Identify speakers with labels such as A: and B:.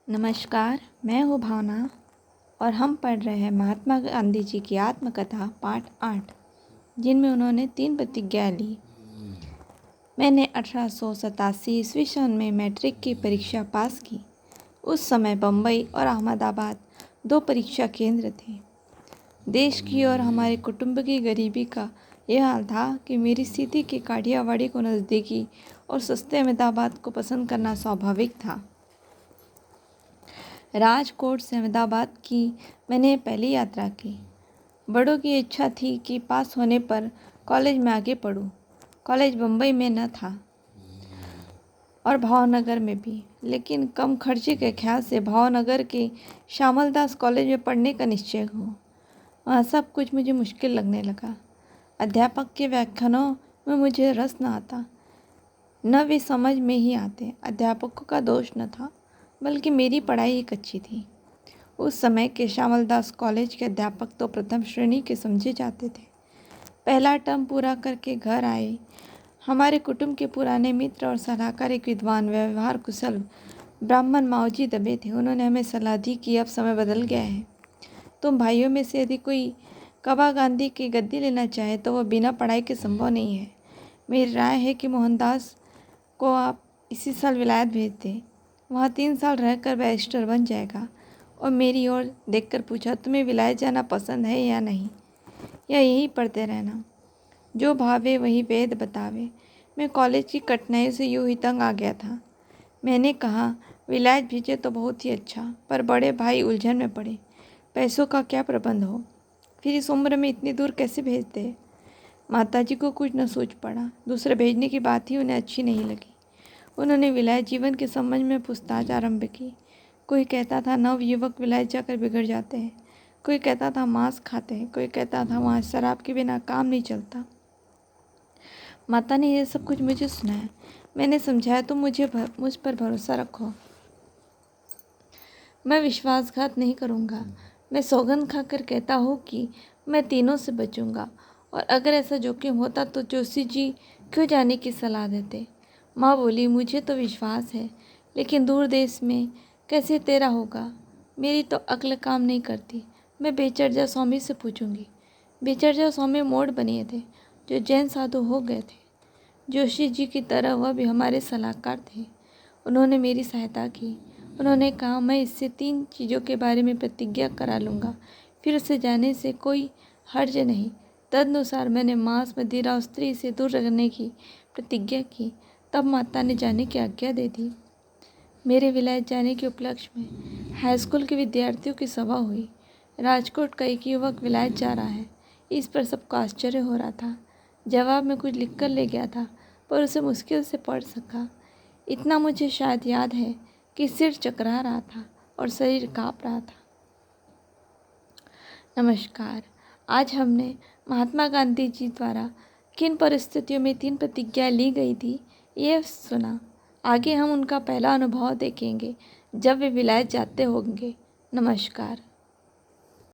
A: नमस्कार, मैं हूँ भावना और हम पढ़ रहे हैं महात्मा गांधी जी की आत्मकथा पाठ 8, जिनमें उन्होंने 3 प्रतिज्ञा ली। मैंने 1887 ईस्वी सन में मैट्रिक की परीक्षा पास की। उस समय बम्बई और अहमदाबाद 2 परीक्षा केंद्र थे। देश की और हमारे कुटुंब की गरीबी का यह हाल था कि मेरी स्थिति के काठियावाड़ी को नज़दीकी और सस्ते अहमदाबाद को पसंद करना स्वाभाविक था। राजकोट से अहमदाबाद की मैंने पहली यात्रा की। बड़ों की इच्छा थी कि पास होने पर कॉलेज में आगे पढूं। कॉलेज बम्बई में न था और भावनगर में भी, लेकिन कम खर्चे के ख्याल से भावनगर के श्यामलदास कॉलेज में पढ़ने का निश्चय हुआ। वहाँ सब कुछ मुझे मुश्किल लगने लगा। अध्यापक के व्याख्यानों में मुझे रस न आता, न वे समझ में ही आते। अध्यापकों का दोष न था, बल्कि मेरी पढ़ाई एक अच्छी थी। उस समय के श्यामलदास कॉलेज के अध्यापक तो प्रथम श्रेणी के समझे जाते थे। पहला टर्म पूरा करके घर आए हमारे कुटुंब के पुराने मित्र और सलाहकार एक विद्वान, व्यवहार कुशल ब्राह्मण माऊजी दबे थे। उन्होंने हमें सलाह दी कि अब समय बदल गया है। तुम भाइयों में से यदि कोई कबा गांधी की गद्दी लेना चाहे तो वह बिना पढ़ाई के संभव नहीं है। मेरी राय है कि मोहनदास को आप इसी साल विलायत भेज दें। वहाँ 3 साल रहकर बैरिस्टर बन जाएगा। और मेरी ओर देखकर पूछा, तुम्हें विलायत जाना पसंद है या नहीं, या यहीं पढ़ते रहना? जो भावे वही वेद बतावे। मैं कॉलेज की कठिनाइयों से यूं ही तंग आ गया था। मैंने कहा, विलायत भेजे तो बहुत ही अच्छा, पर बड़े भाई उलझन में पड़े। पैसों का क्या प्रबंध हो, फिर इस उम्र में इतनी दूर कैसे भेजते? माताजी को कुछ न सोच पड़ा। दूसरे भेजने की बात ही उन्हें अच्छी नहीं लगी। उन्होंने विलायत जीवन के संबंध में पूछताछ आरंभ की। कोई कहता था नव युवक विलायत जाकर बिगड़ जाते हैं, कोई कहता था मांस खाते हैं, कोई कहता था वहाँ शराब के बिना काम नहीं चलता। माता ने यह सब कुछ मुझे सुनाया। मैंने समझाया, तुम मुझ पर भरोसा रखो, मैं विश्वासघात नहीं करूँगा। मैं सौगंध खाकर कहता हूँ कि मैं तीनों से बचूंगा, और अगर ऐसा जोखिम होता तो जोशी जी क्यों जाने की सलाह देते? माँ बोली, मुझे तो विश्वास है, लेकिन दूर देश में कैसे तेरा होगा? मेरी तो अक्ल काम नहीं करती। मैं बेचर्जा स्वामी से पूछूंगी। बेचर्जा स्वामी मोड़ बनिए थे, जो जैन साधु हो गए थे। जोशी जी की तरह वह भी हमारे सलाहकार थे। उन्होंने मेरी सहायता की। उन्होंने कहा, मैं इससे 3 चीज़ों के बारे में प्रतिज्ञा करा लूँगा, फिर उसे जाने से कोई हर्ज नहीं। तदनुसार मैंने मांस, मदिरा और स्त्री से दूर रहने की प्रतिज्ञा की। तब माता ने जाने की आज्ञा दे दी। मेरे विलायत जाने के उपलक्ष्य में हाई स्कूल के विद्यार्थियों की सभा हुई। राजकोट का एक युवक विलायत जा रहा है, इस पर सबको आश्चर्य हो रहा था। जवाब में कुछ लिखकर ले गया था, पर उसे मुश्किल से पढ़ सका। इतना मुझे शायद याद है कि सिर चकरा रहा था और शरीर काँप रहा था। नमस्कार, आज हमने महात्मा गांधी जी द्वारा किन परिस्थितियों में 3 प्रतिज्ञा ली गई थी ये सुना। आगे हम उनका पहला अनुभव देखेंगे जब वे विलायत जाते होंगे। नमस्कार।